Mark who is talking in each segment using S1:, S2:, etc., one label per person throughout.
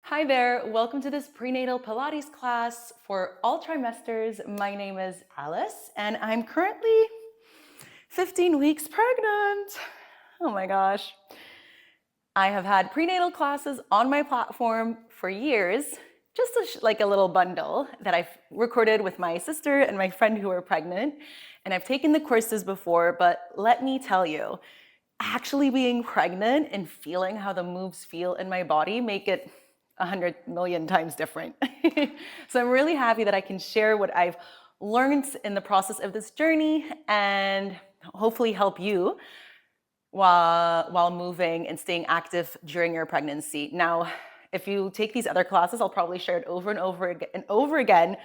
S1: Hi there, welcome to this prenatal Pilates class for all trimesters. My name is Alice and I'm currently 15 weeks pregnant. Oh my gosh. I have had prenatal classes on my platform for years, just like a little bundle that I've recorded with my sister and my friend who are pregnant. And I've taken the courses before, but let me tell you, actually being pregnant and feeling how the moves feel in my body make it 100 million times different. So I'm really happy that I can share what I've learned in the process of this journey and hopefully help you while moving and staying active during your pregnancy. Now, if you take these other classes, I'll probably share it over and over again.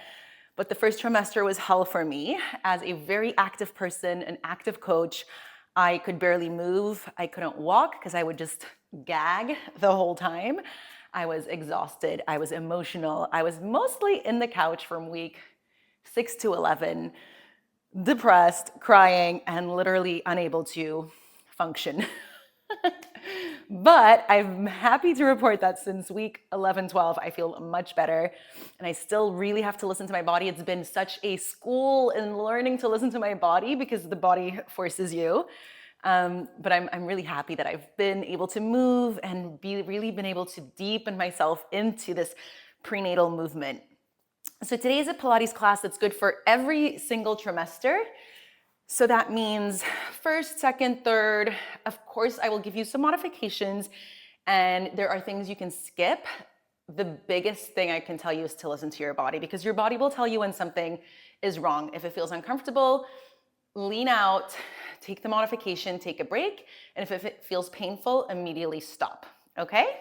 S1: But the first trimester was hell for me. As a very active person, an active coach, I could barely move. I couldn't walk because I would just gag the whole time. I was exhausted. I was emotional. I was mostly in the couch from week 6 to 11, depressed, crying, and literally unable to function. But I'm happy to report that since week 11, 12, I feel much better. And I still really have to listen to my body. It's been such a school in learning to listen to my body because the body forces you. But I'm really happy that I've been able to move and really been able to deepen myself into this prenatal movement. So today is a Pilates class that's good for every single trimester. So that means first, second, third. Of course, I will give you some modifications and there are things you can skip. The biggest thing I can tell you is to listen to your body because your body will tell you when something is wrong. If it feels uncomfortable, lean out, take the modification, take a break, and if it feels painful, immediately stop, okay?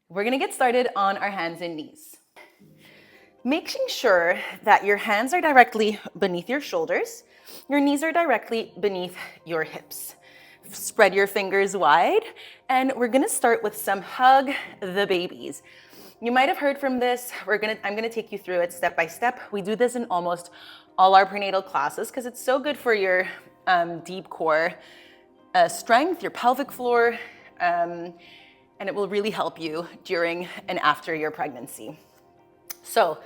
S1: We're gonna get started on our hands and knees. Making sure that your hands are directly beneath your shoulders, your knees are directly beneath your hips. Spread your fingers wide, and we're gonna start with some hug the babies. You might have heard from this. I'm gonna take you through it step by step. We do this in almost all our prenatal classes because it's so good for your deep core strength, your pelvic floor, and it will really help you during and after your pregnancy. So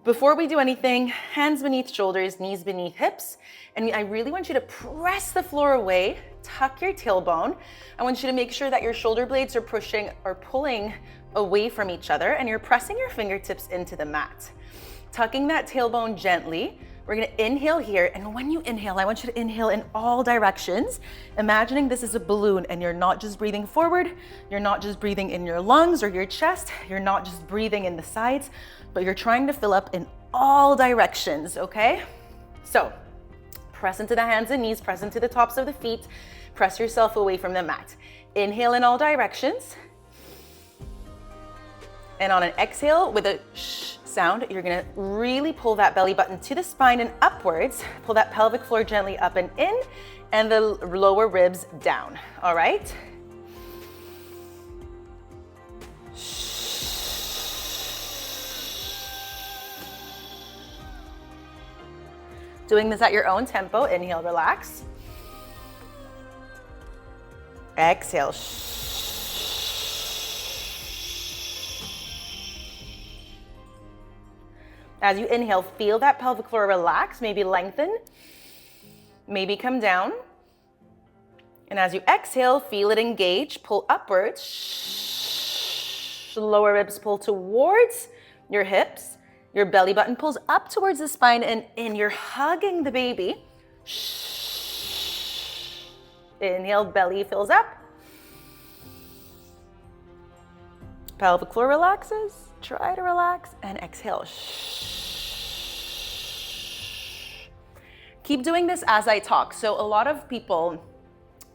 S1: before we do anything, hands beneath shoulders, knees beneath hips, and I really want you to press the floor away, tuck your tailbone. I want you to make sure that your shoulder blades are pushing or pulling away from each other and you're pressing your fingertips into the mat. Tucking that tailbone gently. We're gonna inhale here, and when you inhale, I want you to inhale in all directions, imagining this is a balloon and you're not just breathing forward, you're not just breathing in your lungs or your chest, you're not just breathing in the sides, but you're trying to fill up in all directions, okay? So, press into the hands and knees, press into the tops of the feet, press yourself away from the mat. Inhale in all directions. And on an exhale with a shh sound, you're gonna really pull that belly button to the spine and upwards. Pull that pelvic floor gently up and in, and the lower ribs down, all right? Doing this at your own tempo. Inhale, relax. Exhale. As you inhale, feel that pelvic floor relax, maybe lengthen, maybe come down. And as you exhale, feel it engage, pull upwards. Lower ribs pull towards your hips. Your belly button pulls up towards the spine and in. You're hugging the baby. Inhale, belly fills up. Pelvic floor relaxes. Try to relax and exhale. Keep doing this as I talk. So a lot of people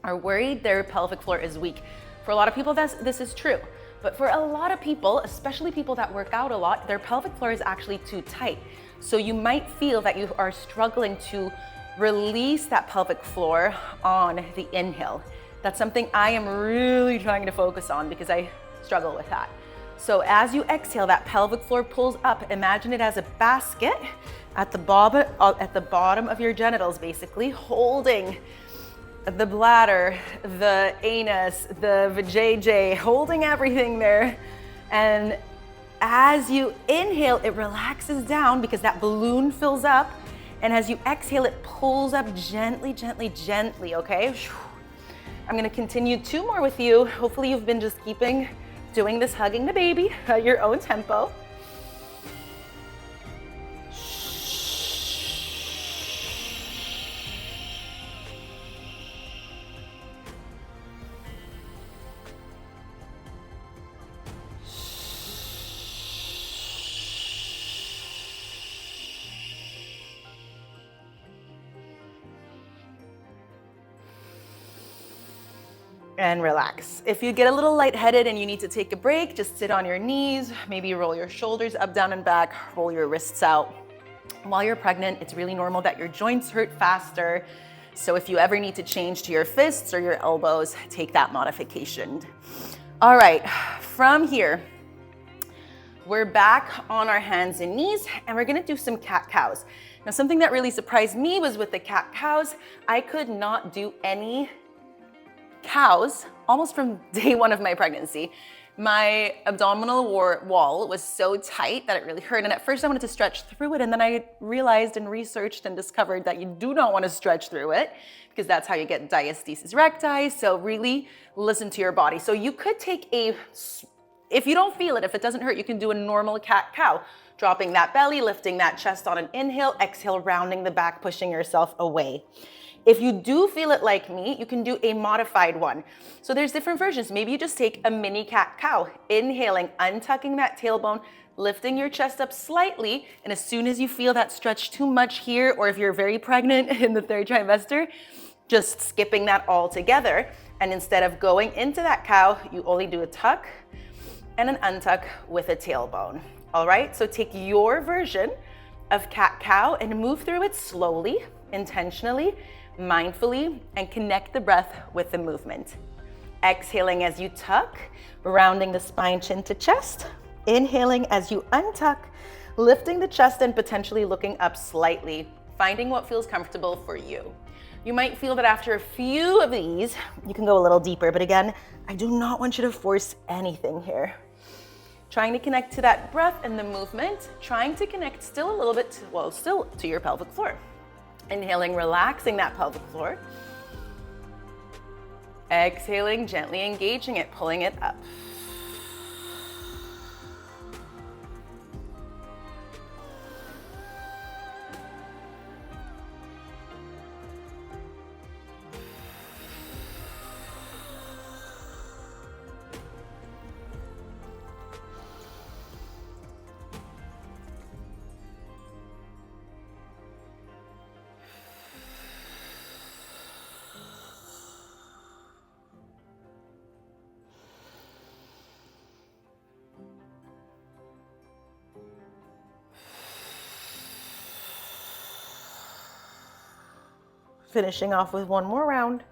S1: are worried their pelvic floor is weak. For a lot of people, this is true. But for a lot of people, especially people that work out a lot, their pelvic floor is actually too tight. So you might feel that you are struggling to release that pelvic floor on the inhale. That's something I am really trying to focus on because I struggle with that. So as you exhale, that pelvic floor pulls up. Imagine it as a basket at the bottom of your genitals, basically, holding the bladder, the anus, the vajayjay, holding everything there And as you inhale, it relaxes down because that balloon fills up. And as you exhale, it pulls up gently, gently, gently, okay? I'm gonna continue 2 more with you. Hopefully you've been just doing this, hugging the baby at your own tempo. And relax. If you get a little lightheaded and you need to take a break, just sit on your knees, maybe roll your shoulders up, down, and back, roll your wrists out. While you're pregnant, it's really normal that your joints hurt faster. So if you ever need to change to your fists or your elbows, take that modification. All right, from here, we're back on our hands and knees, and we're gonna do some cat-cows. Now, something that really surprised me was with the cat-cows, I could not do any cows almost from day 1 of my pregnancy. My abdominal wall was so tight that it really hurt. And at first I wanted to stretch through it. And then I realized and researched and discovered that you do not want to stretch through it because that's how you get diastasis recti. So really listen to your body. So you could take if you don't feel it, if it doesn't hurt, you can do a normal cat-cow, dropping that belly, lifting that chest on an inhale, exhale, rounding the back, pushing yourself away. If you do feel it like me, you can do a modified one. So there's different versions. Maybe you just take a mini cat-cow, inhaling, untucking that tailbone, lifting your chest up slightly, and as soon as you feel that stretch too much here, or if you're very pregnant in the 3rd trimester, just skipping that all together. And instead of going into that cow, you only do a tuck and an untuck with a tailbone. All right, so take your version of cat-cow and move through it slowly, intentionally, mindfully, and connect the breath with the movement. Exhaling as you tuck, rounding the spine, chin to chest. Inhaling as you untuck, lifting the chest and potentially looking up slightly, finding what feels comfortable for you. You might feel that after a few of these, you can go a little deeper, but again, I do not want you to force anything here. Trying to connect to that breath and the movement, trying to connect still a little bit, still to your pelvic floor. Inhaling, relaxing that pelvic floor. Exhaling, gently engaging it, pulling it up. Finishing off with 1 more round.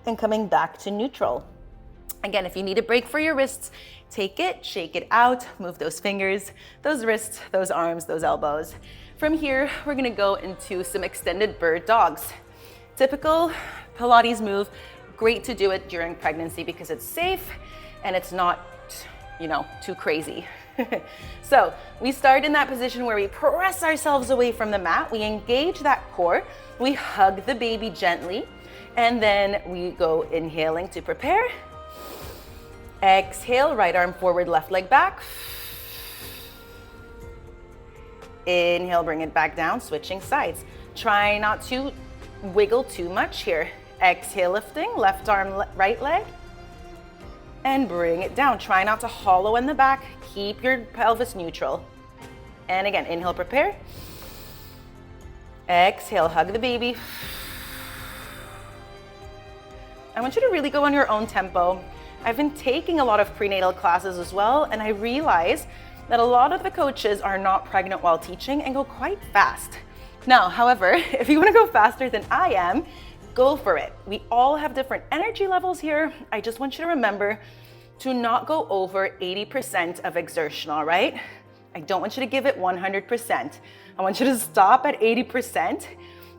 S1: And coming back to neutral. Again, if you need a break for your wrists, take it, shake it out, move those fingers, those wrists, those arms, those elbows. From here, we're gonna go into some extended bird dogs. Typical Pilates move, great to do it during pregnancy because it's safe and it's not, too crazy. So we start in that position where we press ourselves away from the mat, we engage that core, we hug the baby gently, and then we go inhaling to prepare. Exhale, right arm forward, left leg back. Inhale, bring it back down, switching sides. Try not to wiggle too much here. Exhale, lifting, left arm, right leg. And bring it down. Try not to hollow in the back. Keep your pelvis neutral. And again, inhale, prepare. Exhale, hug the baby. I want you to really go on your own tempo. I've been taking a lot of prenatal classes as well, and I realize that a lot of the coaches are not pregnant while teaching and go quite fast. Now, however, if you want to go faster than I am, go for it. We all have different energy levels here. I just want you to remember to not go over 80% of exertion, all right? I don't want you to give it 100%. I want you to stop at 80%.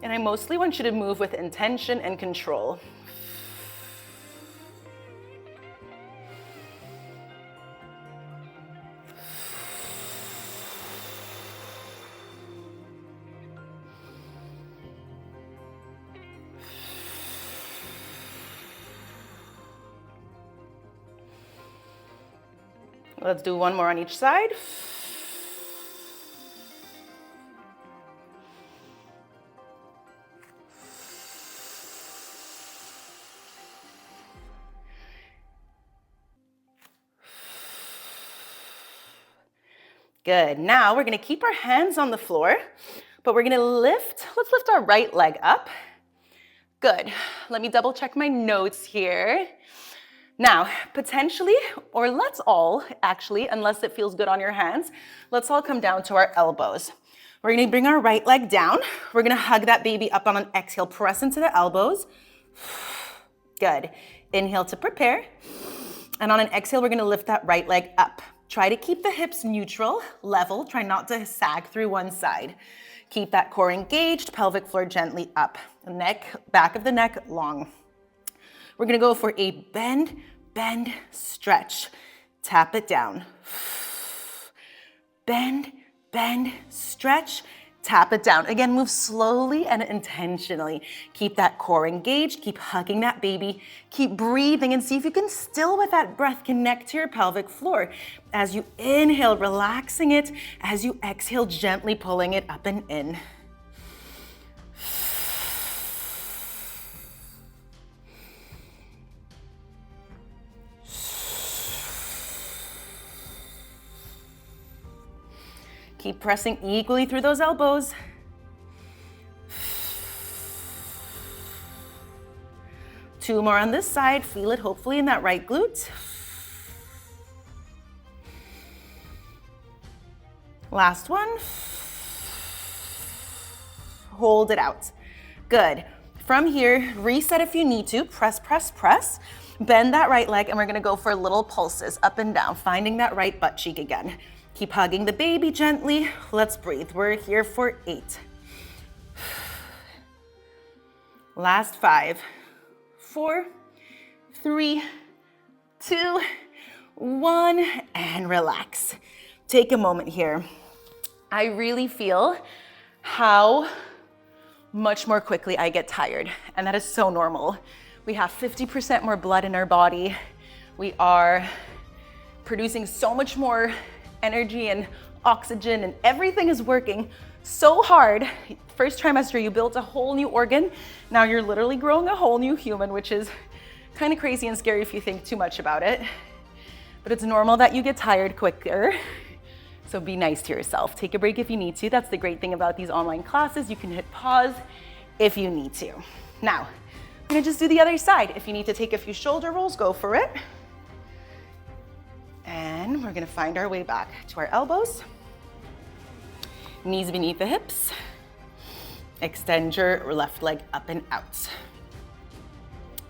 S1: And I mostly want you to move with intention and control. Let's do one more on each side. Good. Now we're going to keep our hands on the floor, but we're going to let's lift our right leg up. Good. Let me double check my notes here. Now, potentially, or let's all actually, unless it feels good on your hands, let's all come down to our elbows. We're going to bring our right leg down. We're going to hug that baby up on an exhale, press into the elbows. Good. Inhale to prepare. And on an exhale, we're going to lift that right leg up. Try to keep the hips neutral, level. Try not to sag through one side. Keep that core engaged, pelvic floor gently up. The neck, back of the neck, long. We're gonna go for a bend, bend, stretch. Tap it down. Bend, bend, stretch. Tap it down. Again, move slowly and intentionally. Keep that core engaged. Keep hugging that baby. Keep breathing and see if you can still, with that breath, connect to your pelvic floor. As you inhale, relaxing it. As you exhale, gently pulling it up and in. Keep pressing equally through those elbows. Two more on this side. Feel it hopefully in that right glute. Last one. Hold it out. Good. From here, reset if you need to. Press, press, press. Bend that right leg and we're gonna go for little pulses up and down, finding that right butt cheek again. Keep hugging the baby gently. Let's breathe. We're here for 8. Last 5, 4, 3, 2, 1, and relax. Take a moment here. I really feel how much more quickly I get tired, and that is so normal. We have 50% more blood in our body. We are producing so much more energy and oxygen, and everything is working so hard. First trimester, you built a whole new organ. Now you're literally growing a whole new human, which is kind of crazy and scary if you think too much about it. But it's normal that you get tired quicker. So be nice to yourself. Take a break if you need to. That's the great thing about these online classes. You can hit pause if you need to. Now, I'm gonna just do the other side. If you need to take a few shoulder rolls, go for it. And we're gonna find our way back to our elbows. Knees beneath the hips. Extend your left leg up and out.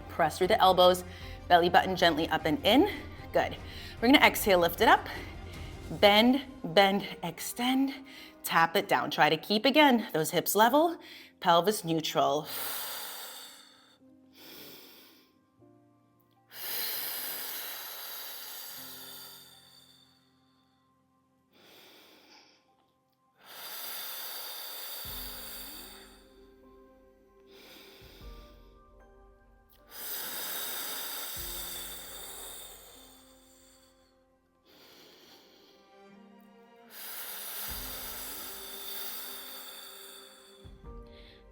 S1: Press through the elbows, belly button gently up and in. Good. We're gonna exhale, lift it up. Bend, bend, extend. Tap it down. Try to keep, again, those hips level, pelvis neutral.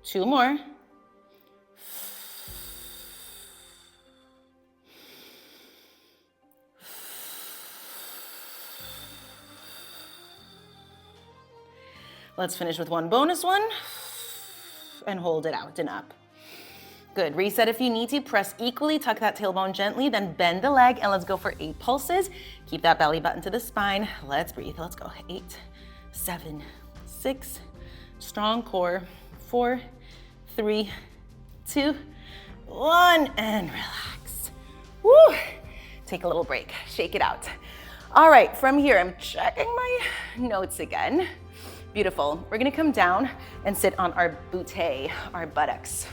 S1: Two more. Let's finish with one bonus one and hold it out and up. Good. Reset if you need to. Press equally, tuck that tailbone gently, then bend the leg, and let's go for 8 pulses. Keep that belly button to the spine. Let's breathe. Let's go. 8, 7, 6. Strong core. 4, 3, 2, 1, and relax. Woo! Take a little break. Shake it out. All right, from here, I'm checking my notes again Beautiful. We're gonna come down and sit on our butte, our buttocks.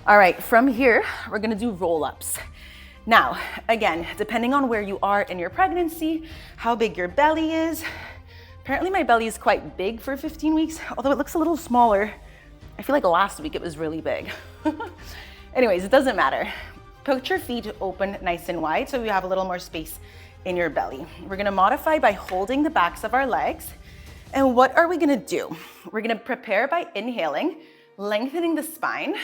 S1: All right, from here, we're gonna do roll-ups. Now, again, depending on where you are in your pregnancy, how big your belly is. Apparently my belly is quite big for 15 weeks, although it looks a little smaller. I feel like last week it was really big. Anyways, it doesn't matter. Put your feet open nice and wide so you have a little more space in your belly. We're gonna modify by holding the backs of our legs. And what are we gonna do? We're gonna prepare by inhaling, lengthening the spine.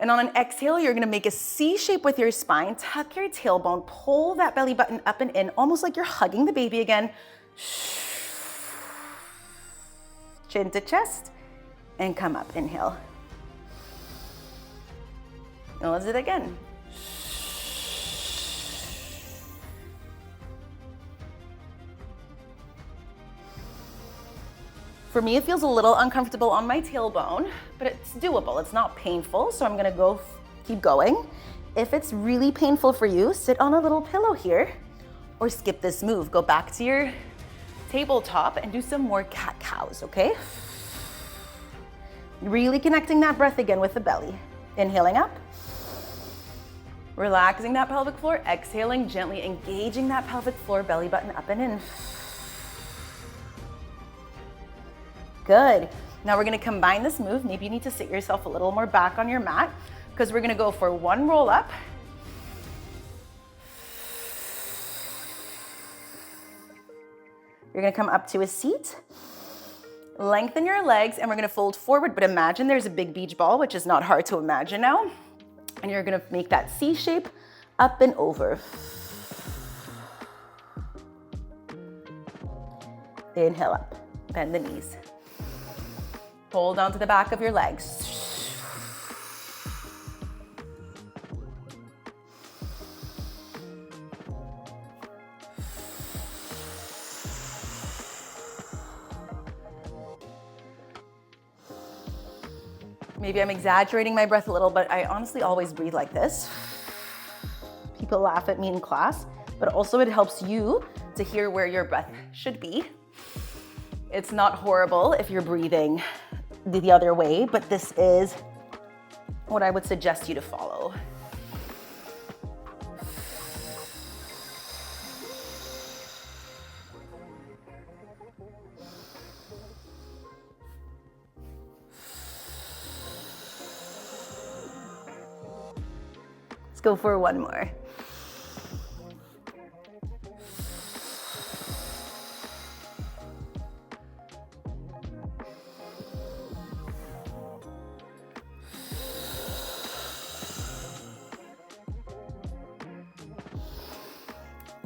S1: And on an exhale, you're gonna make a C shape with your spine, tuck your tailbone, pull that belly button up and in, almost like you're hugging the baby again. Chin to chest, and come up, inhale. And let's do it again. For me, it feels a little uncomfortable on my tailbone, but it's doable. It's not painful, so I'm gonna keep going. If it's really painful for you, sit on a little pillow here or skip this move. Go back to your tabletop and do some more cat-cows, okay? Really connecting that breath again with the belly. Inhaling up. Relaxing that pelvic floor, exhaling, gently engaging that pelvic floor, belly button up and in. Good. Now we're gonna combine this move. Maybe you need to sit yourself a little more back on your mat because we're gonna go for one roll up. You're gonna come up to a seat, lengthen your legs, and we're gonna fold forward, but imagine there's a big beach ball, which is not hard to imagine now. And you're gonna make that C shape up and over. Inhale up, bend the knees. Hold on to the back of your legs. Maybe I'm exaggerating my breath a little, but I honestly always breathe like this. People laugh at me in class, but also it helps you to hear where your breath should be. It's not horrible if you're breathing the other way, but this is what I would suggest you to follow. Let's go for one more.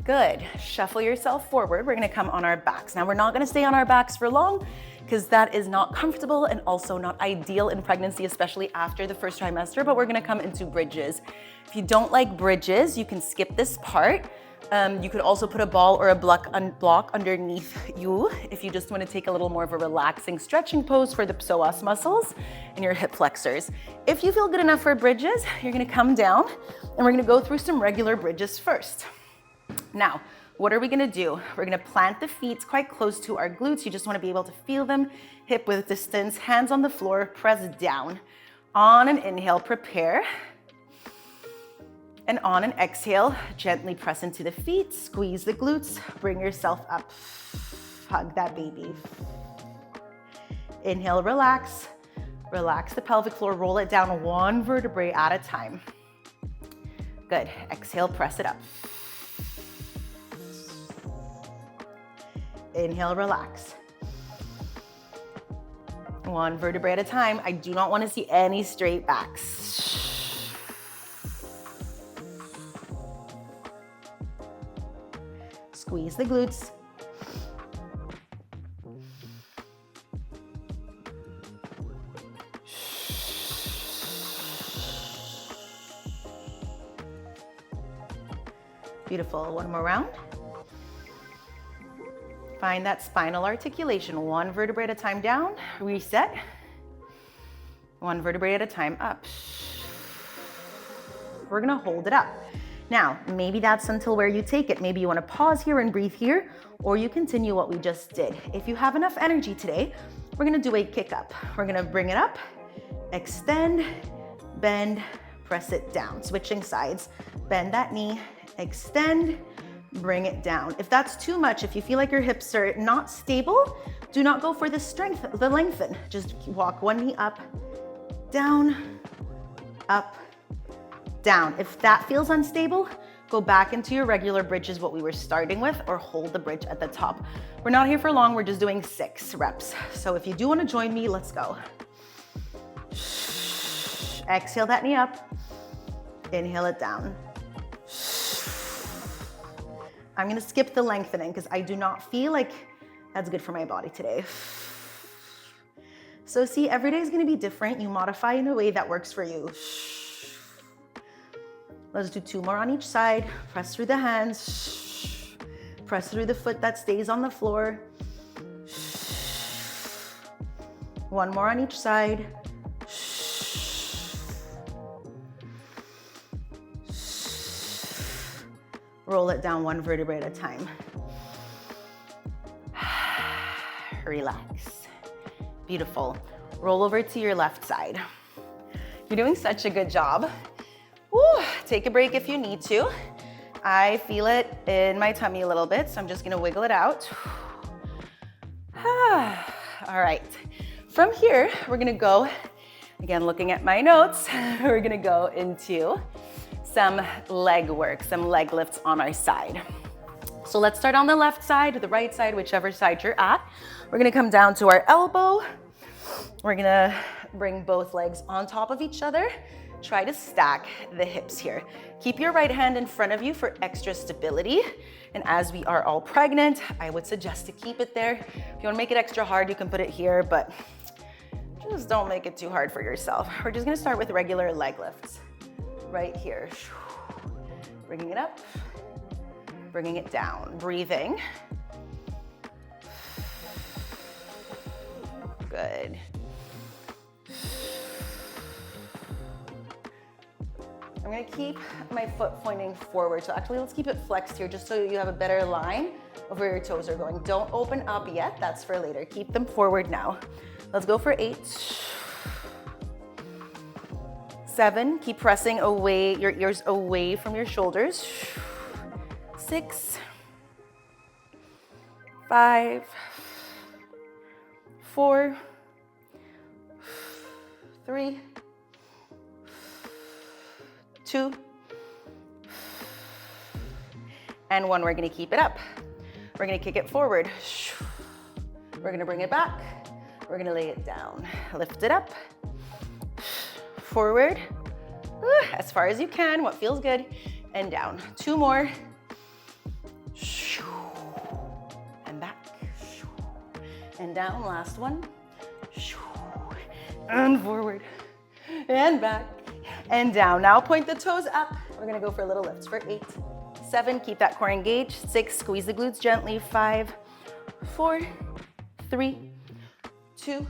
S1: Good. Shuffle yourself forward. We're gonna come on our backs. Now we're not gonna stay on our backs for long because that is not comfortable and also not ideal in pregnancy, especially after the first trimester, but we're gonna come into bridges. If you don't like bridges, you can skip this part. You could also put a ball or a block underneath you if you just want to take a little more of a relaxing stretching pose for the psoas muscles and your hip flexors. If you feel good enough for bridges, you're gonna come down and we're gonna go through some regular bridges first. Now, what are we gonna do? We're gonna plant the feet quite close to our glutes. You just wanna be able to feel them, hip width distance, hands on the floor, press down. On an inhale, prepare. And on an exhale, gently press into the feet, squeeze the glutes, bring yourself up. Hug that baby. Inhale, relax. Relax the pelvic floor, roll it down one vertebrae at a time. Good, exhale, press it up. Inhale, relax. One vertebrae at a time. I do not want to see any straight backs. Squeeze the glutes. Beautiful. One more round. Find that spinal articulation. One vertebrae at a time down. Reset. One vertebrae at a time up. We're gonna hold it up. Now, maybe that's until where you take it. Maybe you wanna pause here and breathe here, or you continue what we just did. If you have enough energy today, we're gonna do a kick up. We're gonna bring it up, extend, bend, press it down. Switching sides, bend that knee, extend, bring it down. If that's too much, if you feel like your hips are not stable, do not go for the strength, the lengthen. Just walk one knee up, down, up, down. If that feels unstable, go back into your regular bridges, what we were starting with, or hold the bridge at the top. We're not here for long, we're just doing 6 reps. So if you do wanna join me, let's go. Exhale that knee up, inhale it down. I'm gonna skip the lengthening because I do not feel like that's good for my body today. So see, every day is gonna be different. You modify in a way that works for you. Let's do 2 more on each side. Press through the hands. Press through the foot that stays on the floor. 1 more on each side. Roll it down 1 vertebrae at a time. Relax. Beautiful. Roll over to your left side. You're doing such a good job. Woo. Take a break if you need to. I feel it in my tummy a little bit, so I'm just gonna wiggle it out. All right. From here, we're gonna go, again, looking at my notes, we're gonna go into some leg work, some leg lifts on our side. So let's start on the left side, the right side, whichever side you're at. We're gonna come down to our elbow. We're gonna bring both legs on top of each other. Try to stack the hips here. Keep your right hand in front of you for extra stability. And as we are all pregnant, I would suggest to keep it there. If you wanna make it extra hard, you can put it here, but just don't make it too hard for yourself. We're just gonna start with regular leg lifts. Right here. Bringing it up, bringing it down, breathing. Good. I'm gonna keep my foot pointing forward. So actually, let's keep it flexed here just so you have a better line of where your toes are going. Don't open up yet, that's for later. Keep them forward now. Let's go for 8. 7, keep pressing away, your ears away from your shoulders. 6, 5, 4, 3, 2, and 1. We're gonna keep it up. We're gonna kick it forward. We're gonna bring it back. We're gonna lay it down. Lift it up. Forward, as far as you can, what feels good, and down. 2 more. And back. And down, last one. And forward, and back, and down. Now point the toes up. We're gonna go for little lifts for 8, 7, keep that core engaged. 6, squeeze the glutes gently. 5, 4, 3, 2,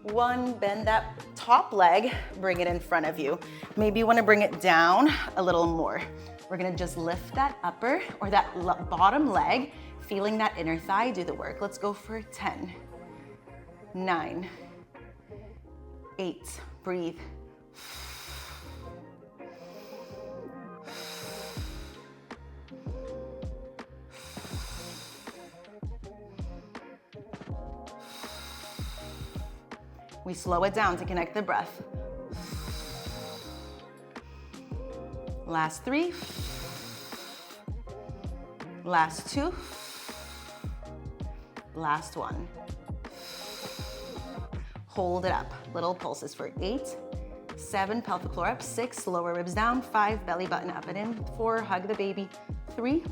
S1: 1, bend that top leg, bring it in front of you. Maybe you wanna bring it down a little more. We're gonna just lift that upper or that bottom leg, feeling that inner thigh do the work. Let's go for 10, 9, 8, breathe. 'We slow it down to connect the breath. Last 3. Last 2. Last 1. Hold it up. Little pulses for 8, 7, pelvic floor up. 6, lower ribs down. 5, belly button up and in. 4, hug the baby. 3,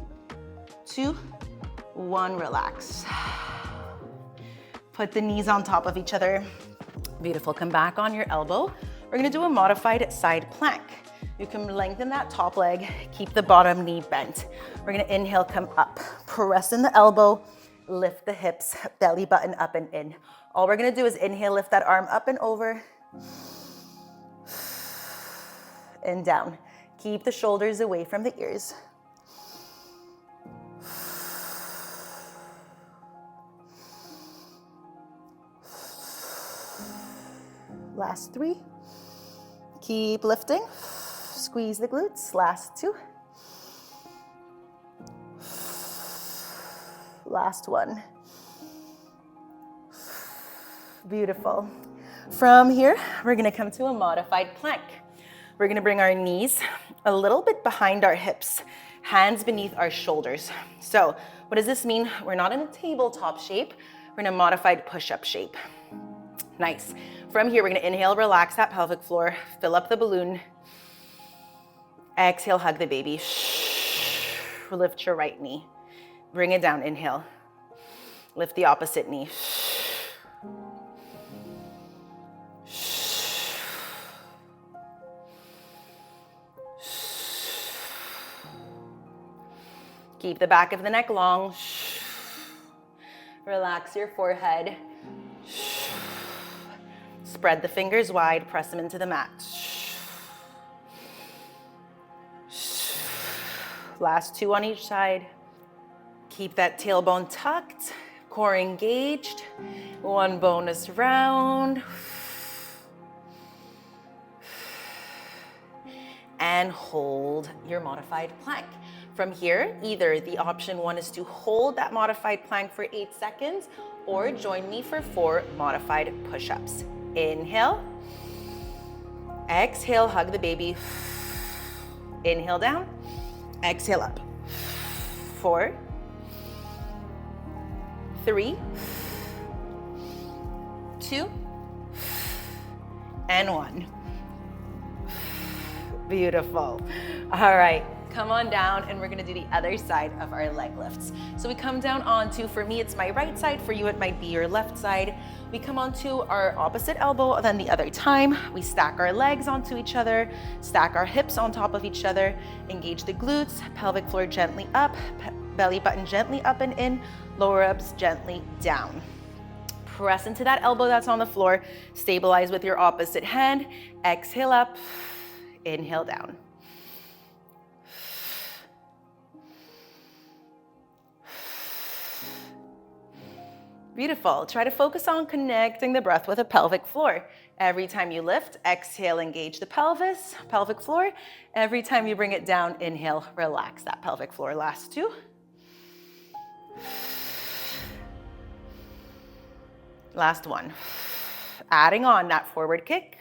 S1: 2, 1, relax. Put the knees on top of each other. Beautiful, come back on your elbow. We're gonna do a modified side plank. You can lengthen that top leg, keep the bottom knee bent. We're gonna inhale, come up. Press in the elbow, lift the hips, belly button up and in. All we're gonna do is inhale, lift that arm up and over, and down. Keep the shoulders away from the ears. Last 3. Keep lifting. Squeeze the glutes. Last 2. Last 1. Beautiful. From here, we're gonna come to a modified plank. We're gonna bring our knees a little bit behind our hips, hands beneath our shoulders. So what does this mean? We're not in a tabletop shape, we're in a modified push-up shape. Nice. From here, we're gonna inhale, relax that pelvic floor, fill up the balloon. Exhale, hug the baby. Lift your right knee. Bring it down, inhale. Lift the opposite knee. Keep the back of the neck long. Relax your forehead. Spread the fingers wide, press them into the mat. Last 2 on each side. Keep that tailbone tucked, core engaged. 1 bonus round. And hold your modified plank. From here, either the option 1 is to hold that modified plank for 8 seconds, or join me for 4 modified push-ups. Inhale. Exhale, hug the baby. Inhale down. Exhale up. 4, 3, 2, and 1. Beautiful. All right. Come on down, and we're gonna do the other side of our leg lifts. So we come down onto, for me, it's my right side. For you, it might be your left side. We come onto our opposite elbow, then the other time. We stack our legs onto each other, stack our hips on top of each other, engage the glutes, pelvic floor gently up, belly button gently up and in, lower abs gently down. Press into that elbow that's on the floor, stabilize with your opposite hand, exhale up, inhale down. Beautiful. Try to focus on connecting the breath with the pelvic floor. Every time you lift, exhale, engage the pelvis, pelvic floor. Every time you bring it down, inhale, relax that pelvic floor. Last 2. Last 1. Adding on that forward kick,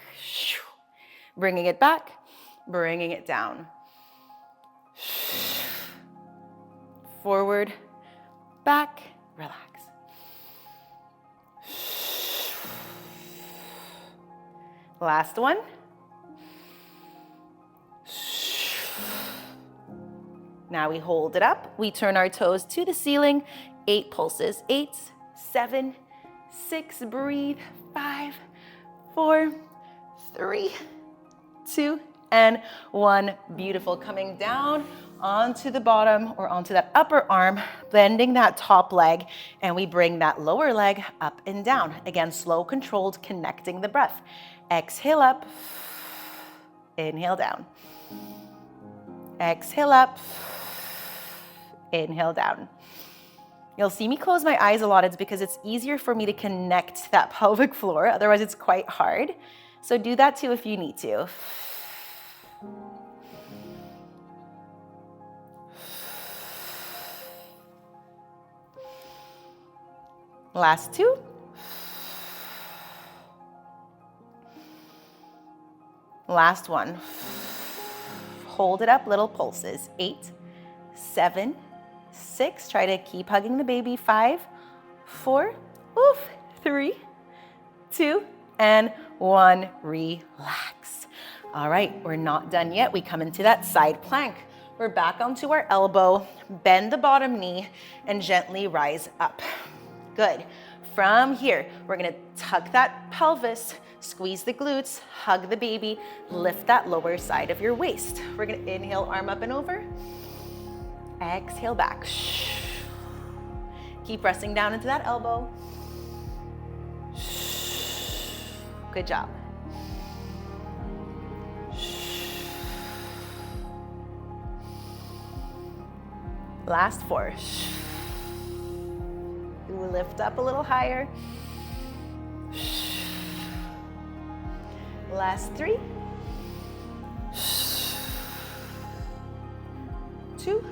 S1: bringing it back, bringing it down. Forward, back, relax. Last 1. Now we hold it up. We turn our toes to the ceiling. 8 pulses. 8, 7, 6, breathe. 5, 4, 3, 2, and 1. Beautiful. Coming down onto the bottom or onto that upper arm, bending that top leg, and we bring that lower leg up and down. Again, slow, controlled, connecting the breath. Exhale up, inhale down. Exhale up, inhale down. You'll see me close my eyes a lot. It's because it's easier for me to connect that pelvic floor. Otherwise, it's quite hard. So do that too if you need to. Last 2. Last 1. Hold it up, little pulses. 8, 7, 6. Try to keep hugging the baby. 5, 4, 3, 2, and 1. Relax. All right, we're not done yet. We come into that side plank. We're back onto our elbow, bend the bottom knee, and gently rise up. Good. From here, we're gonna tuck that pelvis, squeeze the glutes, hug the baby, lift that lower side of your waist. We're gonna inhale, arm up and over. Exhale back. Keep pressing down into that elbow. Good job. Last 4. Lift up a little higher. Last 3, 2,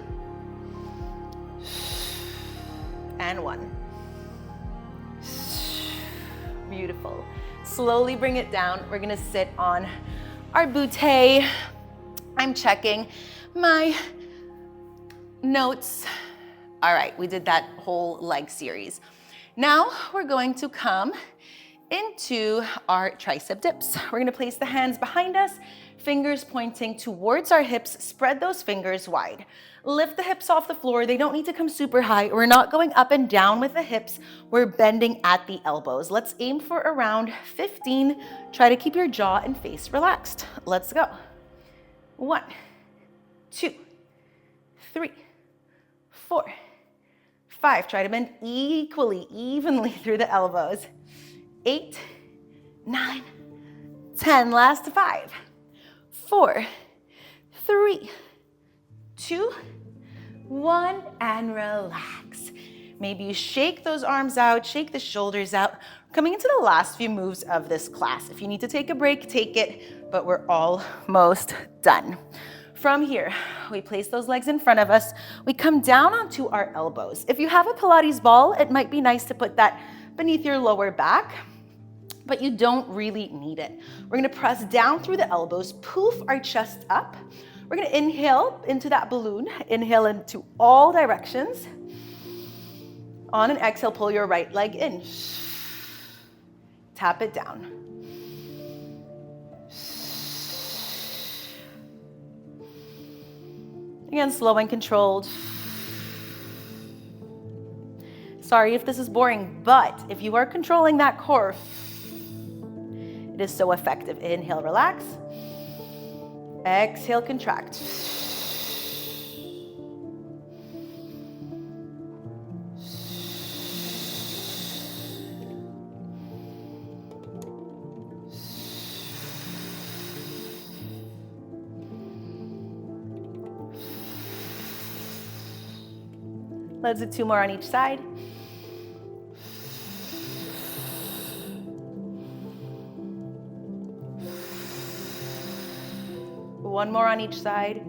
S1: and 1. Beautiful. Slowly bring it down. We're gonna sit on our bootay. I'm checking my notes. All right, we did that whole leg series. Now we're going to come into our tricep dips. We're gonna place the hands behind us, fingers pointing towards our hips, spread those fingers wide. Lift the hips off the floor. They don't need to come super high. We're not going up and down with the hips. We're bending at the elbows. Let's aim for around 15. Try to keep your jaw and face relaxed. Let's go. 1, 2, 3, 4, 5. Try to bend evenly through the elbows. 8, 9, 10. Last 5, 4, 3, 2, 1, and relax. Maybe you shake those arms out, shake the shoulders out. Coming into the last few moves of this class. If you need to take a break, take it, but we're almost done. From here, we place those legs in front of us. We come down onto our elbows. If you have a Pilates ball, it might be nice to put that beneath your lower back, but you don't really need it. We're gonna press down through the elbows, poof our chest up. We're gonna inhale into that balloon, inhale into all directions. On an exhale, pull your right leg in. Tap it down. Again, slow and controlled. Sorry if this is boring, but if you are controlling that core, it is so effective. Inhale, relax. Exhale, contract. Let's do 2 more on each side. One more on each side.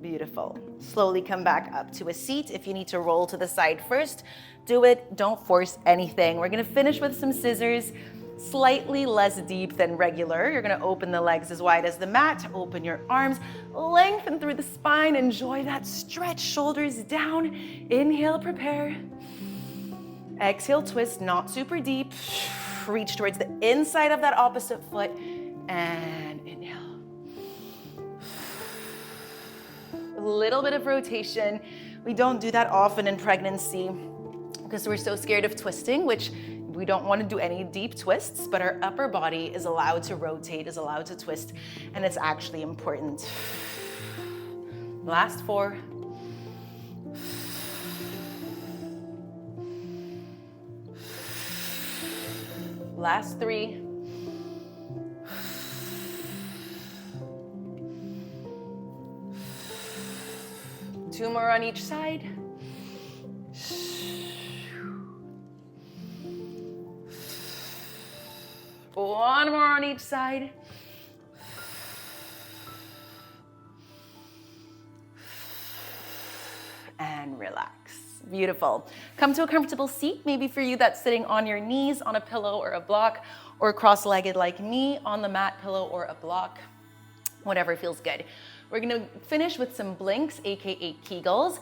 S1: Beautiful. Slowly come back up to a seat. If you need to roll to the side first, do it. Don't force anything. We're gonna finish with some scissors, slightly less deep than regular. You're gonna open the legs as wide as the mat, open your arms, lengthen through the spine, enjoy that stretch, shoulders down. Inhale, prepare. Exhale, twist, not super deep. Reach towards the inside of that opposite foot and inhale. A little bit of rotation. We don't do that often in pregnancy because we're so scared of twisting, which we don't want to do any deep twists, but our upper body is allowed to rotate, is allowed to twist, and it's actually important. Last 4. Last 3. Two more on each side. One more on each side. And relax. Beautiful. Come to a comfortable seat. Maybe for you that's sitting on your knees on a pillow or a block, or cross-legged like me on the mat, pillow or a block. Whatever feels good. We're gonna finish with some blinks, aka Kegels.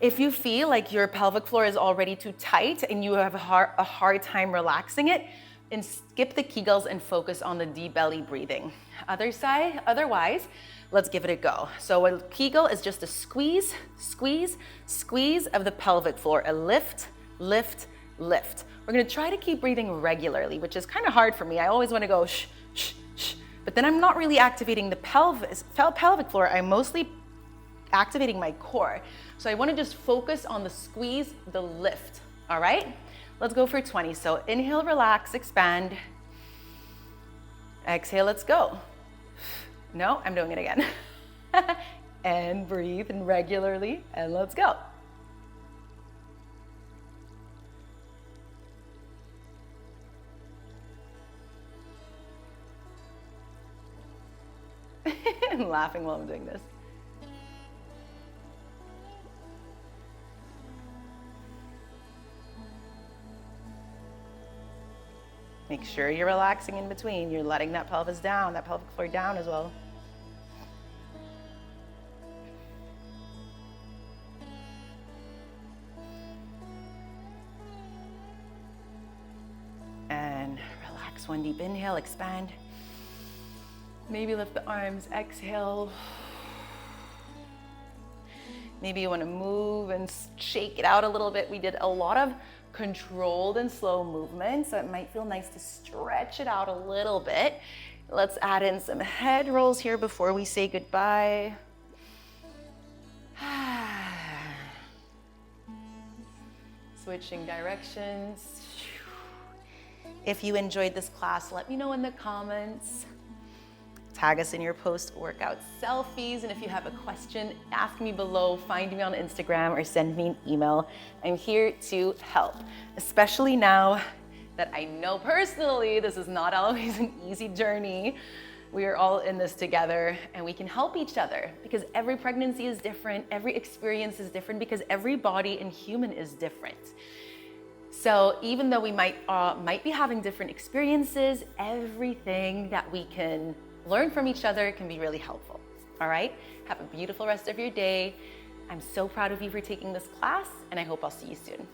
S1: If you feel like your pelvic floor is already too tight and you have a hard time relaxing it, and skip the Kegels and focus on the deep belly breathing. Otherwise, let's give it a go. So a Kegel is just a squeeze, squeeze, squeeze of the pelvic floor. A lift, lift, lift. We're gonna try to keep breathing regularly, which is kind of hard for me. I always wanna go shh, shh, shh, but then I'm not really activating the pelvic floor. I'm mostly activating my core. So I wanna just focus on the squeeze, the lift, all right? Let's go for 20. So inhale, relax, expand. Exhale, let's go. No, I'm doing it again. and breathe and regularly, and let's go. I'm laughing while I'm doing this. Make sure you're relaxing in between. You're letting that pelvis down, that pelvic floor down as well. And relax. One deep inhale, expand. Maybe lift the arms, exhale. Maybe you want to move and shake it out a little bit. We did a lot of controlled and slow movements, so it might feel nice to stretch it out a little bit. Let's add in some head rolls here before we say goodbye. Switching directions. If you enjoyed this class, let me know in the comments. Tag us in your post-workout selfies, and if you have a question, ask me below, find me on Instagram, or send me an email. I'm here to help, especially now that I know personally this is not always an easy journey. We are all in this together, and we can help each other because every pregnancy is different, every experience is different, because every body and human is different. So even though we might be having different experiences, everything that we can learn from each other can be really helpful. All right? Have a beautiful rest of your day. I'm so proud of you for taking this class, and I hope I'll see you soon.